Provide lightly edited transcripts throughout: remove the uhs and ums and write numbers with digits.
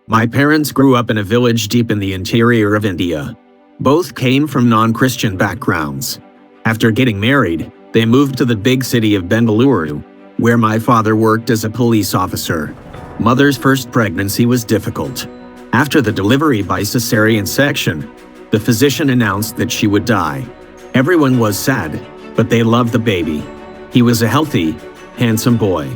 My parents grew up in a village deep in the interior of India. Both came from non-Christian backgrounds. After getting married, they moved to the big city of Bengaluru, where my father worked as a police officer. Mother's first pregnancy was difficult. After the delivery by cesarean section, the physician announced that she would die. Everyone was sad, but they loved the baby. He was a healthy, handsome boy.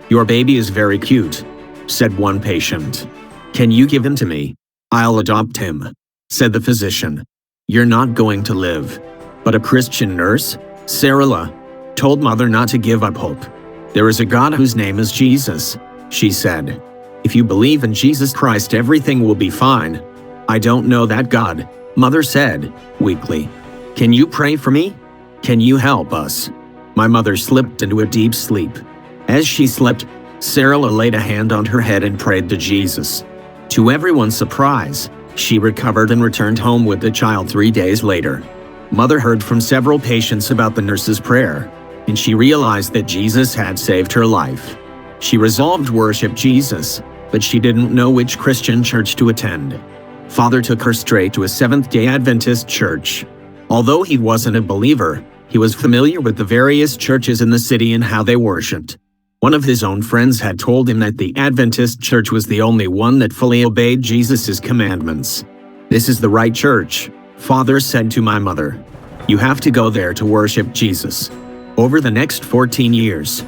"Your baby is very cute," said one patient. "Can you give him to me? I'll adopt him," said the physician. "You're not going to live." But a Christian nurse, Sarala, told mother not to give up hope. "There is a God whose name is Jesus," she said. "If you believe in Jesus Christ, everything will be fine." "I don't know that God," mother said, weakly. "Can you pray for me? Can you help us?" My mother slipped into a deep sleep. As she slept, Sarala laid a hand on her head and prayed to Jesus. To everyone's surprise, she recovered and returned home with the child 3 days later. Mother heard from several patients about the nurse's prayer, and she realized that Jesus had saved her life. She resolved to worship Jesus, but she didn't know which Christian church to attend. Father took her straight to a Seventh-day Adventist church. Although he wasn't a believer, he was familiar with the various churches in the city and how they worshipped. One of his own friends had told him that the Adventist church was the only one that fully obeyed Jesus' commandments. "This is the right church," Father said to my mother. "You have to go there to worship Jesus." Over the next 14 years,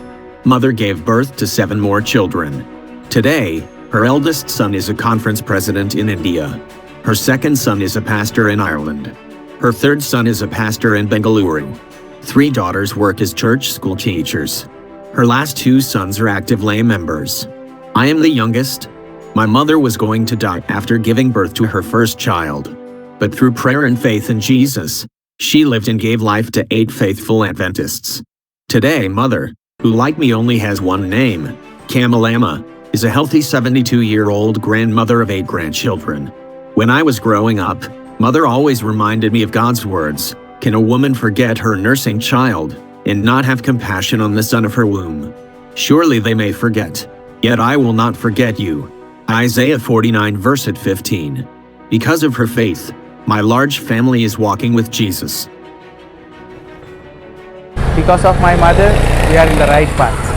Mother gave birth to 7 more children. Today, her eldest son is a conference president in India. Her second son is a pastor in Ireland. Her third son is a pastor in Bengaluru. 3 daughters work as church school teachers. Her last 2 sons are active lay members. I am the youngest. My mother was going to die after giving birth to her first child. But through prayer and faith in Jesus, she lived and gave life to 8 faithful Adventists. Today, Mother, who like me only has one name, Kamalama, is a healthy 72-year-old grandmother of 8 grandchildren. When I was growing up, Mother always reminded me of God's words, "Can a woman forget her nursing child and not have compassion on the son of her womb? Surely they may forget, yet I will not forget you." Isaiah 49 verse 15. Because of her faith, my large family is walking with Jesus. Because of my mother, we are in the right path.